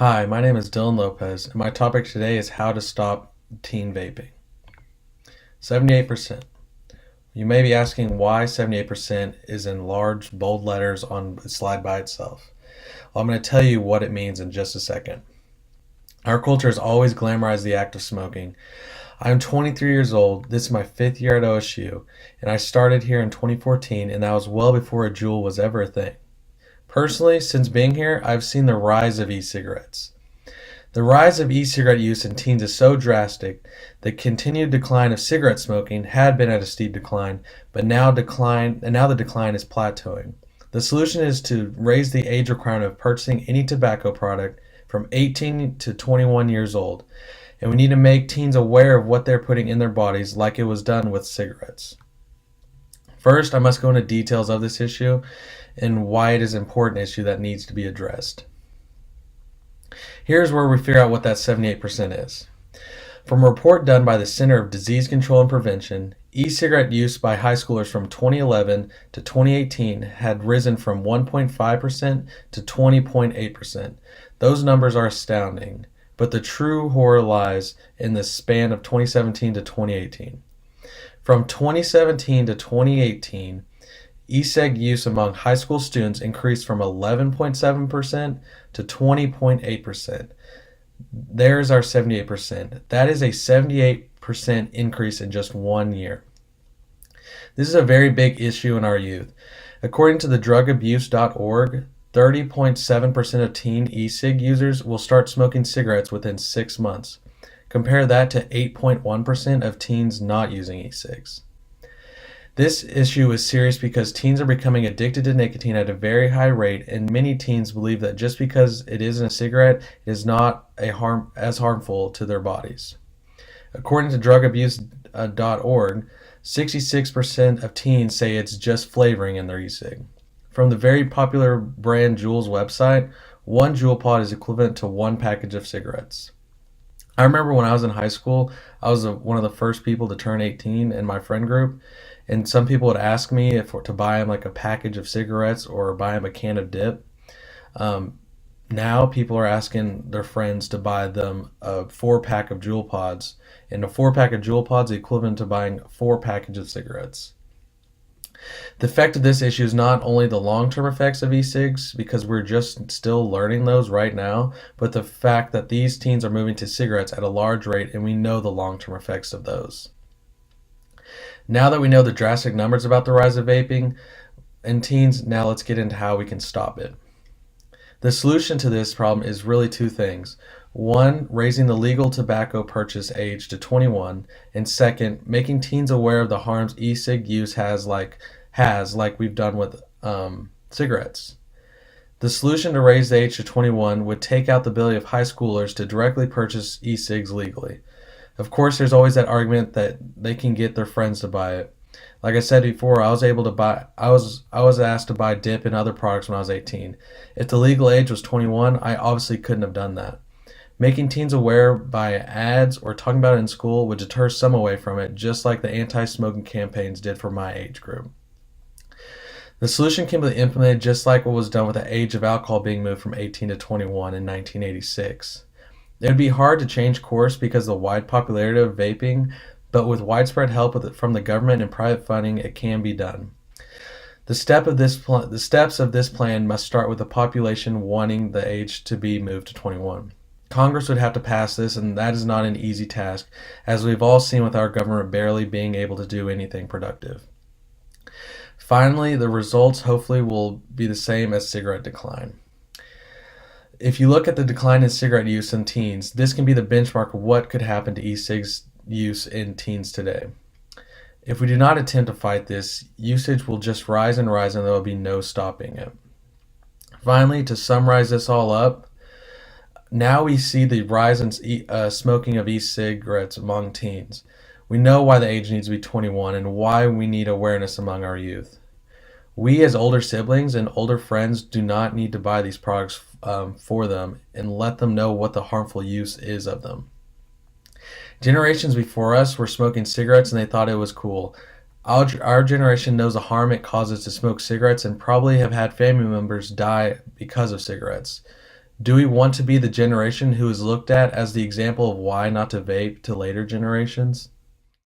Hi, my name is Dillon Lopez, and my topic today is how to stop teen vaping. 78%. You may be asking why 78% is in large, bold letters on a slide by itself. Well, I'm going to tell you what it means in just a second. Our culture has always glamorized the act of smoking. I am 23 years old. This is my fifth year at OSU, and I started here in 2014, and that was well before a Juul was ever a thing. Personally, since being here, I've seen the rise of e-cigarettes. The rise of e-cigarette use in teens is so drastic, the continued decline of cigarette smoking had been at a steep decline, but now the decline is plateauing. The solution is to raise the age requirement of purchasing any tobacco product from 18 to 21 years old, and we need to make teens aware of what they're putting in their bodies like it was done with cigarettes. First, I must go into details of this issue and why it is an important issue that needs to be addressed. Here's where we figure out what that 78% is. From a report done by the Center of Disease Control and Prevention, e-cigarette use by high schoolers from 2011 to 2018 had risen from 1.5% to 20.8%. Those numbers are astounding, but the true horror lies in the span of 2017 to 2018. From 2017 to 2018, e-cig use among high school students increased from 11.7% to 20.8%. There's our 78%. That is a 78% increase in just 1 year. This is a very big issue in our youth. According to the drugabuse.org, 30.7% of teen e-cig users will start smoking cigarettes within 6 months. Compare that to 8.1% of teens not using e-cigs. This issue is serious because teens are becoming addicted to nicotine at a very high rate, and many teens believe that just because it isn't a cigarette, it is not as harmful to their bodies. According to drugabuse.org, 66% of teens say it's just flavoring in their e-cig. From the very popular brand Juul's website, one Juul pod is equivalent to one package of cigarettes. I remember when I was in high school, I was one of the first people to turn 18 in my friend group, and some people would ask me if to buy them like a package of cigarettes or buy them a can of dip. Now people are asking their friends to buy them a 4-pack of Juul pods, and a 4-pack of Juul pods is equivalent to buying 4 packages of cigarettes. The effect of this issue is not only the long-term effects of e-cigs, because we're just still learning those right now, but the fact that these teens are moving to cigarettes at a large rate, and we know the long-term effects of those. Now that we know the drastic numbers about the rise of vaping in teens, now let's get into how we can stop it. The solution to this problem is really 2 things. One, raising the legal tobacco purchase age to 21, and second, making teens aware of the harms e-cig use has like we've done with cigarettes. The solution to raise the age to 21 would take out the ability of high schoolers to directly purchase e-cigs legally. Of course, there's always that argument that they can get their friends to buy it. Like I said before, I was asked to buy dip and other products when I was 18. If the legal age was 21, I obviously couldn't have done that. Making teens aware by ads or talking about it in school would deter some away from it, just like the anti-smoking campaigns did for my age group. The solution can be implemented just like what was done with the age of alcohol being moved from 18 to 21 in 1986. It would be hard to change course because of the wide popularity of vaping, but with widespread help from the government and private funding, it can be done. The steps of this plan must start with the population wanting the age to be moved to 21. Congress would have to pass this, and that is not an easy task, as we've all seen with our government barely being able to do anything productive. Finally, the results hopefully will be the same as cigarette decline. If you look at the decline in cigarette use in teens, this can be the benchmark of what could happen to e-cigs use in teens today. If we do not attempt to fight this, usage will just rise and rise, and there will be no stopping it. Finally, to summarize this all up, now we see the rise in smoking of e-cigarettes among teens. We know why the age needs to be 21 and why we need awareness among our youth. We as older siblings and older friends do not need to buy these products for them and let them know what the harmful use is of them. Generations before us were smoking cigarettes and they thought it was cool. Our generation knows the harm it causes to smoke cigarettes and probably have had family members die because of cigarettes. Do we want to be the generation who is looked at as the example of why not to vape to later generations?